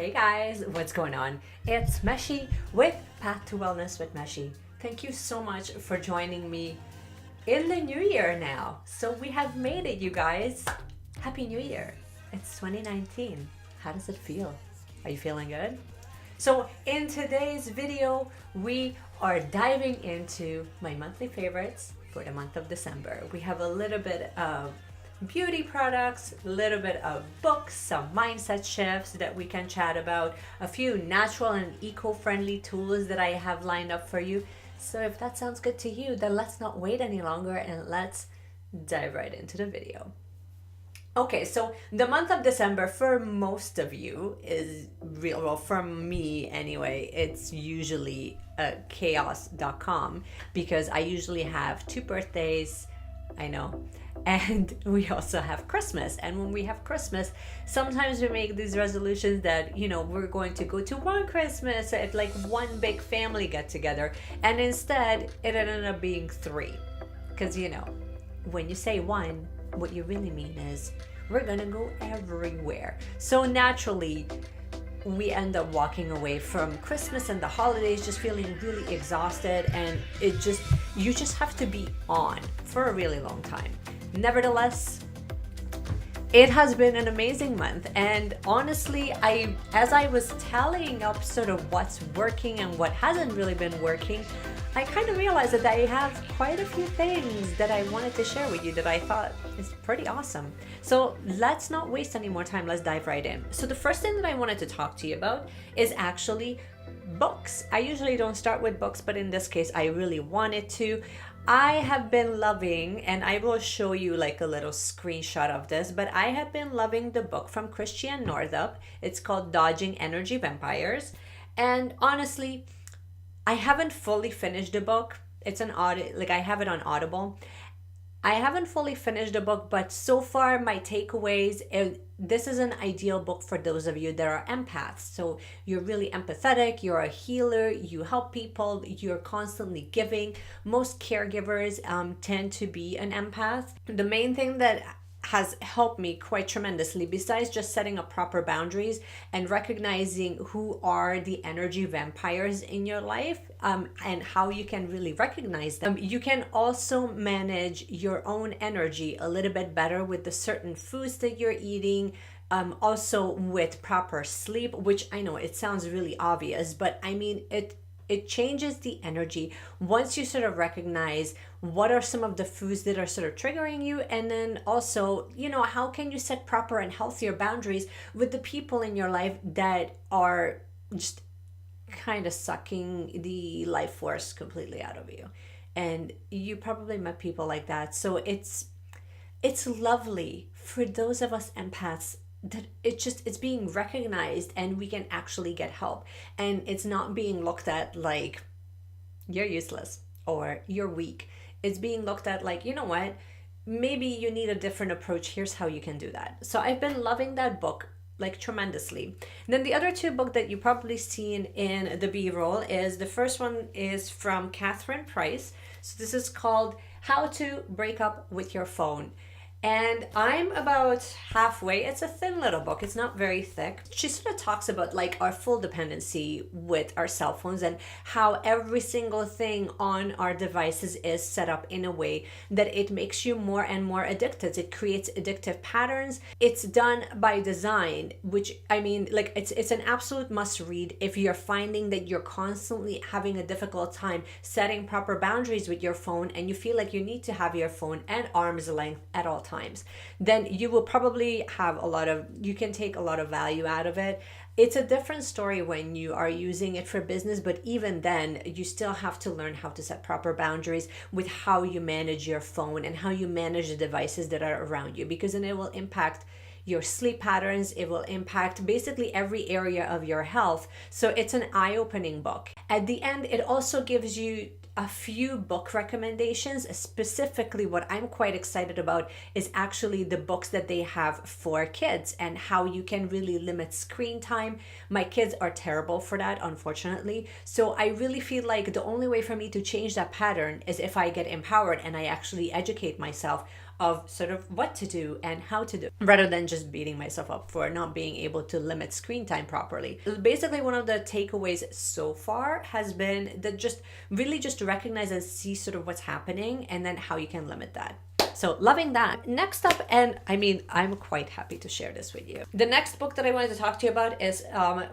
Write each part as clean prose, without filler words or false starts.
Hey guys, what's going on? It's Meshi with Path to Wellness with Meshi. Thank you so much for joining me in the new year now. So we have made it, you guys. Happy New Year. It's 2019. How does it feel? Are you feeling good? So in today's video, we are diving into my monthly favorites for the month of December. We have a little bit of beauty products, a little bit of books, some mindset shifts that we can chat about, a few natural and eco-friendly tools that I have lined up for you. So if that sounds good to you, then let's not wait any longer and let's dive right into the video. Okay, so the month of December for most of you is real, well, for me anyway, it's usually chaos.com because I usually have 2 birthdays, I know, and we also have Christmas. And when we have Christmas, sometimes we make these resolutions that, you know, we're going to go to one Christmas at like one big family get together, and instead it ended up being 3. Because, you know, when you say one, what you really mean is we're gonna go everywhere. So naturally, we end up walking away from Christmas and the holidays just feeling really exhausted, and you just have to be on for a really long time. Nevertheless, it has been an amazing month, and honestly, as I was tallying up sort of what's working and what hasn't really been working, I kind of realized that I have quite a few things that I wanted to share with you that I thought is pretty awesome. So let's not waste any more time. Let's dive right in. So the first thing that I wanted to talk to you about is actually books. I usually don't start with books, but in this case, I really wanted to. I have been loving, and I will show you like a little screenshot of this, but I have been loving the book from Chirstiane. It's called Dodging Energy Vampires. And honestly, I haven't fully finished the book. It's an I have it on Audible. I haven't fully finished the book, but so far my takeaways, this is an ideal book for those of you that are empaths. So you're really empathetic, you're a healer, you help people, you're constantly giving. Most caregivers tend to be an empath. The main thing that has helped me quite tremendously, besides just setting up proper boundaries and recognizing who are the energy vampires in your life, and how you can really recognize them. You can also manage your own energy a little bit better with the certain foods that you're eating, also with proper sleep, which I know it sounds really obvious, but I mean, it changes the energy once you sort of recognize what are some of the foods that are sort of triggering you, and then also, you know, how can you set proper and healthier boundaries with the people in your life that are just kind of sucking the life force completely out of you. And you probably met people like that. So it's lovely for those of us empaths that it's being recognized and we can actually get help, and it's not being looked at like you're useless or you're weak. It's being looked at like, you know what, maybe you need a different approach. Here's how you can do that. So I've been loving that book like tremendously. And then the other 2 books that you probably seen in the B-roll is, the first one is from Catherine Price. So this is called How to Break Up with Your Phone. And I'm about halfway. It's a thin little book. It's not very thick. She sort of talks about like our full dependency with our cell phones and how every single thing on our devices is set up in a way that it makes you more and more addicted. It creates addictive patterns. It's done by design, which I mean, like it's an absolute must read if you're finding that you're constantly having a difficult time setting proper boundaries with your phone and you feel like you need to have your phone at arm's length at all times. Then you will probably have you can take a lot of value out of it. It's a different story when you are using it for business, but even then, you still have to learn how to set proper boundaries with how you manage your phone and how you manage the devices that are around you, because then it will impact your sleep patterns. It will impact basically every area of your health. So it's an eye-opening book. At the end, it also gives you a few book recommendations. Specifically, what I'm quite excited about is actually the books that they have for kids and how you can really limit screen time. My kids are terrible for that, unfortunately. So I really feel like the only way for me to change that pattern is if I get empowered and I actually educate myself of sort of what to do and how to do, rather than just beating myself up for not being able to limit screen time properly. Basically, one of the takeaways so far has been that just really just recognize and see sort of what's happening and then how you can limit that. So loving that. Next up, and I mean, I'm quite happy to share this with you. The next book that I wanted to talk to you about is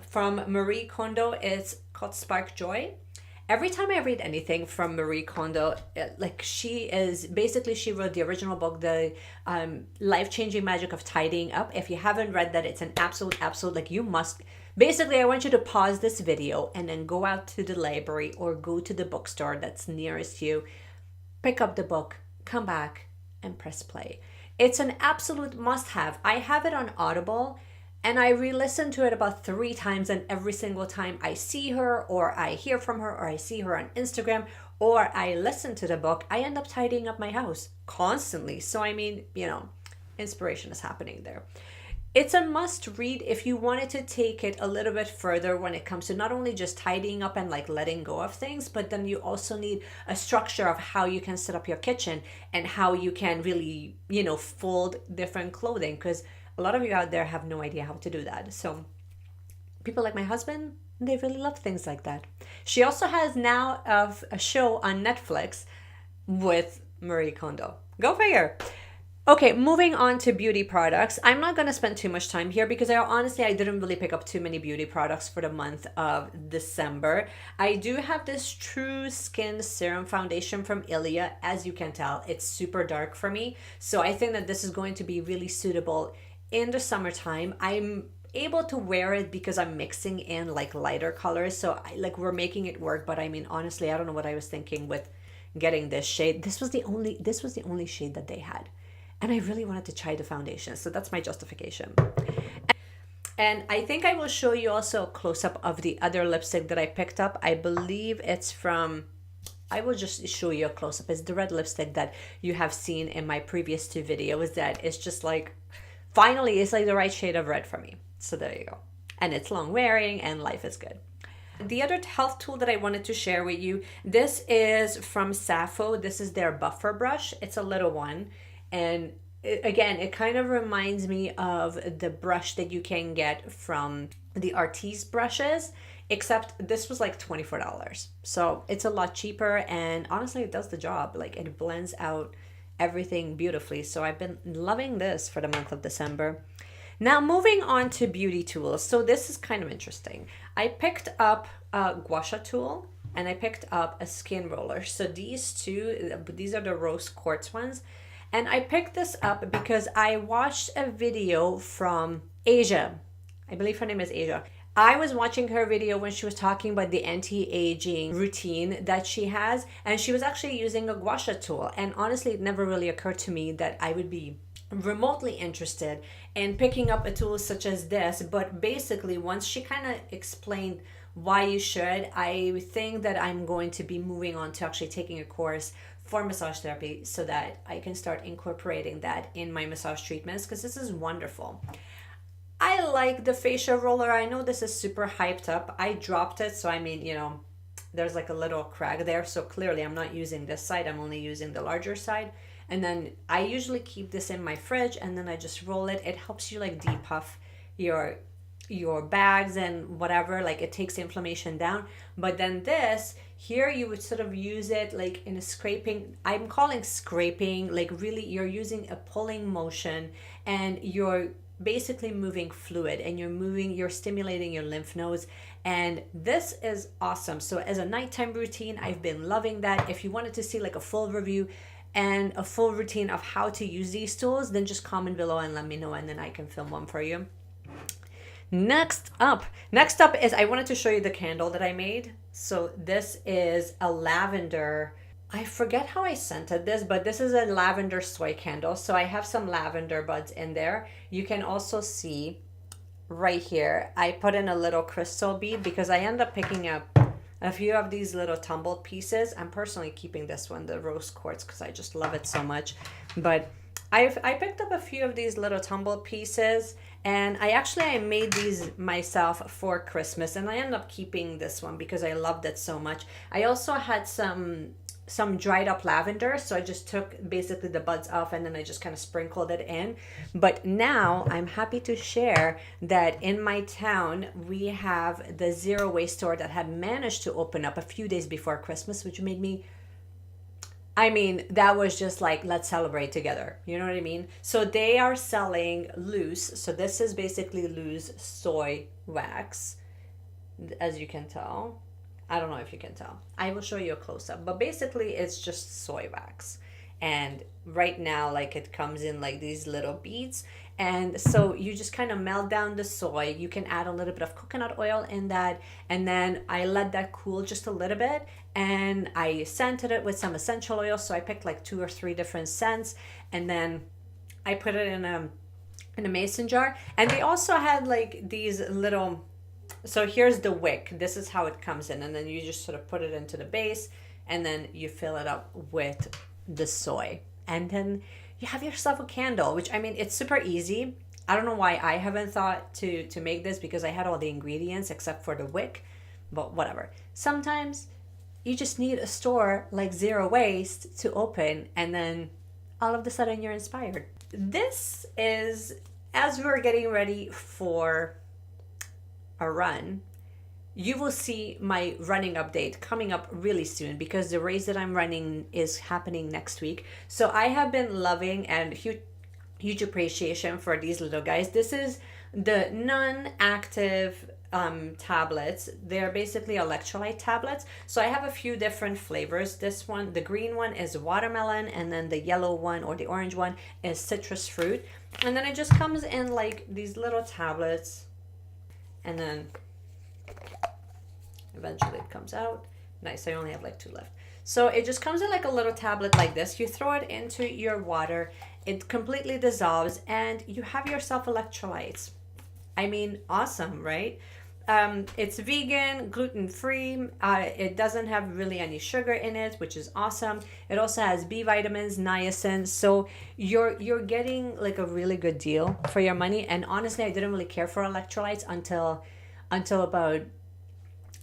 from Marie Kondo. It's called Spark Joy. Every time I read anything from Marie Kondo, like she wrote the original book, The Life-Changing Magic of Tidying Up. If you haven't read that, it's an absolute, like you must. Basically, I want you to pause this video and then go out to the library or go to the bookstore that's nearest you, pick up the book, come back, and press play. It's an absolute must-have. I have it on Audible, and I re-listen to it about 3 times, and every single time I see her or I hear from her or I see her on Instagram or I listen to the book, I end up tidying up my house constantly. So I mean, you know, inspiration is happening there. It's a must read if you wanted to take it a little bit further when it comes to not only just tidying up and like letting go of things, but then you also need a structure of how you can set up your kitchen and how you can really, you know, fold different clothing, because a lot of you out there have no idea how to do that. So people like my husband, they really love things like that. She also has now a show on Netflix with Marie Kondo. Go figure. Okay, moving on to beauty products. I'm not going to spend too much time here because I didn't really pick up too many beauty products for the month of December. I do have this True Skin Serum Foundation from Ilia. As you can tell, it's super dark for me. So I think that this is going to be really suitable in the summertime. I'm able to wear it because I'm mixing in like lighter colors. So we're making it work. But I mean, honestly, I don't know what I was thinking with getting this shade. This was the only shade that they had. And I really wanted to try the foundation. So that's my justification. And I think I will show you also a close-up of the other lipstick that I picked up. I believe it's from, I will just show you a close-up. It's the red lipstick that you have seen in my previous 2 videos that it's just like, finally, it's like the right shade of red for me. So there you go. And it's long wearing and life is good. The other health tool that I wanted to share with you, this is from Sappho. This is their buffer brush. It's a little one. And it kind of reminds me of the brush that you can get from the Artis brushes, except this was like $24. So it's a lot cheaper, and honestly, it does the job. Like, it blends out everything beautifully. So I've been loving this for the month of December. Now, moving on to beauty tools. So this is kind of interesting. I picked up a Gua Sha Tool, and I picked up a skin roller. So these are the rose quartz ones. And I picked this up because I watched a video from Asia. I believe her name is Asia. I was watching her video when she was talking about the anti-aging routine that she has. And she was actually using a Gua Sha tool. And honestly, it never really occurred to me that I would be remotely interested in picking up a tool such as this. But basically, once she kind of explained why you should, I think that I'm going to be moving on to actually taking a course for massage therapy so that I can start incorporating that in my massage treatments, because this is wonderful. I like the facial roller. I know this is super hyped up. I dropped it, so I mean, you know, there's like a little crack there. So clearly I'm not using this side. I'm only using the larger side. And then I usually keep this in my fridge and then I just roll it. It helps you like depuff your bags and whatever, like it takes the inflammation down. But then this here, you would sort of use it like in a scraping, I'm calling scraping, like really you're using a pulling motion and you're basically moving fluid and you're stimulating your lymph nodes. And this is awesome. So as a nighttime routine, I've been loving that. If you wanted to see like a full review and a full routine of how to use these tools, then just comment below and let me know, and then I can film one for you. Next up is I wanted to show you the candle that I made. So this is a lavender, I forget how I scented this, but this is a lavender soy candle. So I have some lavender buds in there. You can also see right here, I put in a little crystal bead because I end up picking up a few of these little tumbled pieces. I'm personally keeping this one, the rose quartz, because I just love it so much. But I picked up a few of these little tumbled pieces, and I made these myself for Christmas, and I ended up keeping this one because I loved it so much. I also had some some dried up lavender. So I just took basically the buds off and then I just kind of sprinkled it in. But now I'm happy to share that in my town, we have the zero waste store that had managed to open up a few days before Christmas, which made me, I mean, that was just like, let's celebrate together. You know what I mean? So they are selling loose. So this is basically loose soy wax, as you can tell. I don't know if you can tell. I will show you a close-up. But basically, it's just soy wax. And right now, like, it comes in like these little beads. And so you just kind of melt down the soy. You can add a little bit of coconut oil in that. And then I let that cool just a little bit. And I scented it with some essential oil. So I picked like 2 or 3 different scents. And then I put it in a mason jar. And they also had like these little... So here's the wick. This is how it comes in. And then you just sort of put it into the base. And then you fill it up with the soy. And then you have yourself a candle, which, I mean, it's super easy. I don't know why I haven't thought to make this, because I had all the ingredients except for the wick. But whatever. Sometimes you just need a store like Zero Waste to open. And then all of a sudden you're inspired. This is, as we're getting ready for a run, you will see my running update coming up really soon, because the race that I'm running is happening next week. So I have been loving and huge appreciation for these little guys. This is the non-active tablets. They're basically electrolyte tablets. So I have a few different flavors. This one, the green one, is watermelon, and then the yellow one or the orange one is citrus fruit. And then it just comes in like these little tablets. And then eventually it comes out. Nice, I only have like 2 left. So it just comes in like a little tablet like this. You throw it into your water, it completely dissolves, and you have yourself electrolytes. I mean, awesome, right? It's vegan, gluten-free. It doesn't have really any sugar in it, which is awesome. It also has B vitamins, niacin. So you're getting like a really good deal for your money. And honestly, I didn't really care for electrolytes until about,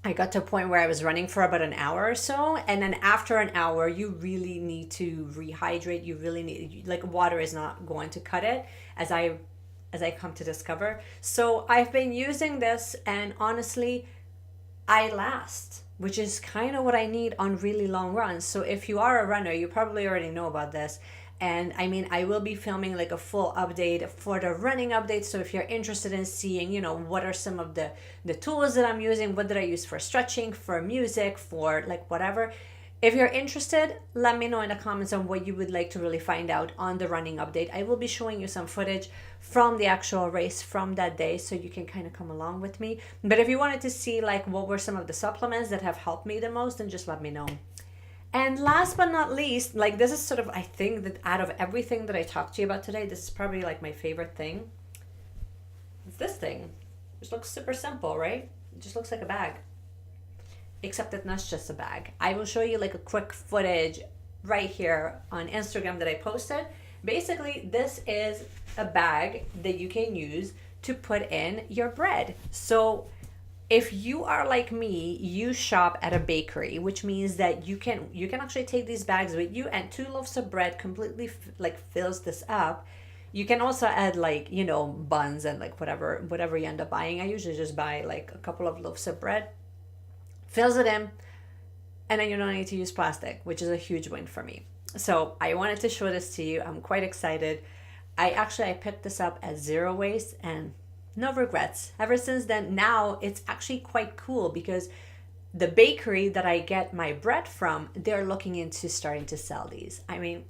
I got to a point where I was running for about an hour or so. And then after an hour, you really need to rehydrate. You really need, like, water is not going to cut it, as I come to discover. So I've been using this, and honestly, I last, which is kind of what I need on really long runs. So if you are a runner, you probably already know about this. And I mean, I will be filming like a full update for the running update. So if you're interested in seeing, you know, what are some of the tools that I'm using, what did I use for stretching, for music, for like whatever. If you're interested, let me know in the comments on what you would like to really find out on the running update. I will be showing you some footage from the actual race from that day, so you can kind of come along with me. But if you wanted to see like what were some of the supplements that have helped me the most, then just let me know. And last but not least, like, this is sort of, I think that out of everything that I talked to you about today, this is probably like my favorite thing. It's this thing. It just looks super simple, right? It just looks like a bag. Except it's not just a bag. I will show you like a quick footage right here on Instagram that I posted. Basically, this is a bag that you can use to put in your bread. So if you are like me, you shop at a bakery, which means that you can actually take these bags with you, and 2 loaves of bread completely like fills this up. You can also add like, you know, buns and like whatever you end up buying. I usually just buy like a couple of loaves of bread, fills it in, and then you don't need to use plastic, which is a huge win for me. So I wanted to show this to you. I'm quite excited. I picked this up at Zero Waste, and no regrets. Ever since then, now it's actually quite cool, because the bakery that I get my bread from, they're looking into starting to sell these. I mean,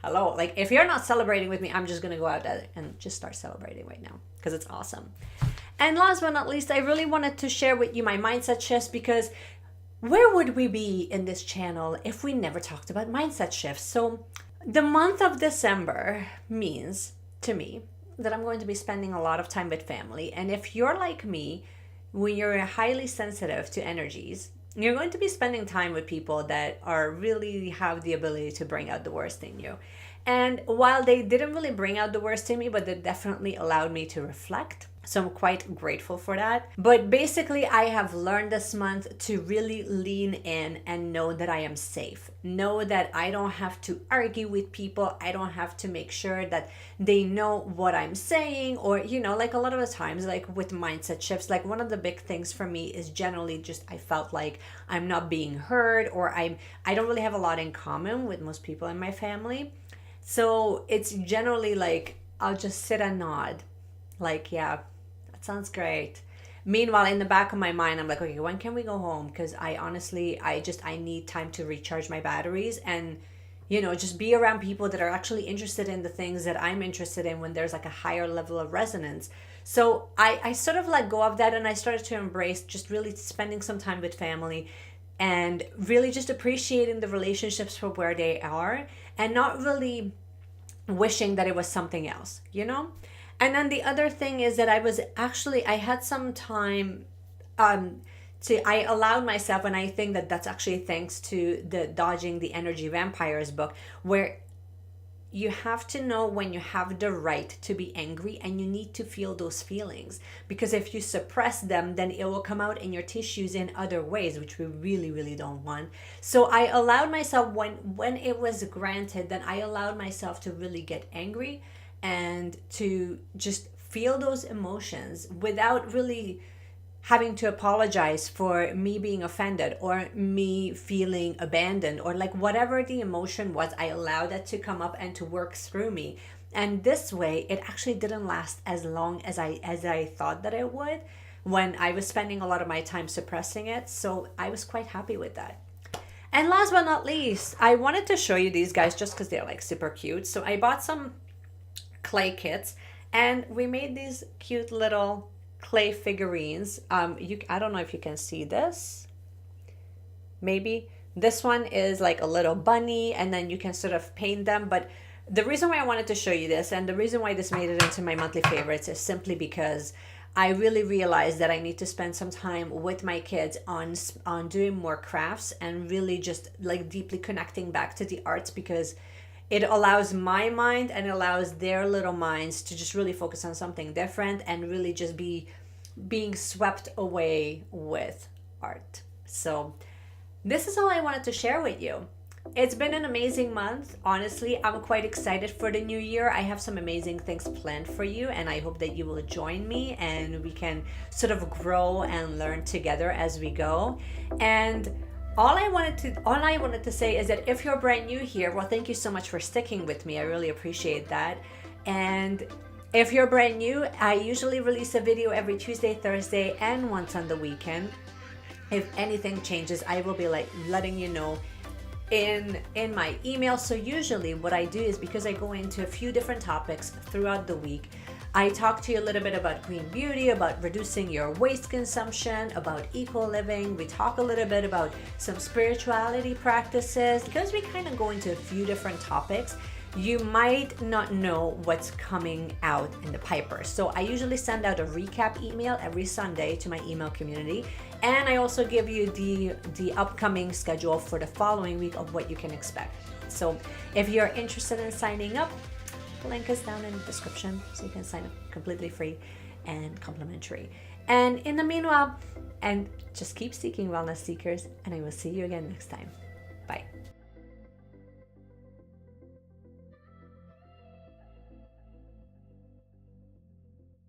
hello. Like, if you're not celebrating with me, I'm just going to go out there and just start celebrating right now, because it's awesome. And last but not least, I really wanted to share with you my mindset shifts, because where would we be in this channel if we never talked about mindset shifts? So the month of December means to me that I'm going to be spending a lot of time with family. And if you're like me, when you're highly sensitive to energies, you're going to be spending time with people that are really have the ability to bring out the worst in you. And while they didn't really bring out the worst in me, but they definitely allowed me to reflect. So I'm quite grateful for that. But basically, I have learned this month to really lean in and know that I am safe. Know that I don't have to argue with people. I don't have to make sure that they know what I'm saying, or, you know, like a lot of the times, like with mindset shifts, like one of the big things for me is generally just I felt like I'm not being heard, or I don't really have a lot in common with most people in my family. So it's generally like I'll just sit and nod. Like, yeah, that sounds great. Meanwhile, in the back of my mind, I'm like, okay, when can we go home? Because I honestly, I need time to recharge my batteries and, you know, just be around people that are actually interested in the things that I'm interested in when there's like a higher level of resonance. So I sort of let go of that, and I started to embrace just really spending some time with family and really just appreciating the relationships for where they are, and not really wishing that it was something else, you know? And then the other thing is that I had some time I allowed myself, and I think that that's actually thanks to the Dodging the Energy Vampires book, where you have to know when you have the right to be angry, and you need to feel those feelings, because if you suppress them, then it will come out in your tissues in other ways, which we really, really don't want. So I allowed myself, when it was granted, then I allowed myself to really get angry and to just feel those emotions without really having to apologize for me being offended or me feeling abandoned, or like whatever the emotion was, I allowed that to come up and to work through me. And this way, it actually didn't last as long as I thought that it would, when I was spending a lot of my time suppressing it. So I was quite happy with that. And last but not least, I wanted to show you these guys just because they're like super cute. So I bought some clay kits, and we made these cute little clay figurines. I don't know if you can see this. Maybe this one is like a little bunny, and then you can sort of paint them. But the reason why I wanted to show you this, and the reason why this made it into my monthly favorites, is simply because I really realized that I need to spend some time with my kids on doing more crafts, and really just like deeply connecting back to the arts, because it allows my mind and it allows their little minds to just really focus on something different, and really just being swept away with art. So this is all I wanted to share with you. It's been an amazing month. Honestly, I'm quite excited for the new year. I have some amazing things planned for you, and I hope that you will join me and we can sort of grow and learn together as we go. And all I wanted to say is that if you're brand new here, well, thank you so much for sticking with me. I really appreciate that. And if you're brand new, I usually release a video every Tuesday, Thursday, and once on the weekend. If anything changes, I will be like letting you know in my email. So usually what I do is, because I go into a few different topics throughout the week, I talk to you a little bit about green beauty, about reducing your waste consumption, about eco living. We talk a little bit about some spirituality practices. Because we kind of go into a few different topics, you might not know what's coming out in the piper. So I usually send out a recap email every Sunday to my email community. And I also give you the upcoming schedule for the following week of what you can expect. So if you're interested in signing up, the link is down in the description, so you can sign up completely free and complimentary. And in the meanwhile, and just keep seeking, wellness seekers, and I will see you again next time.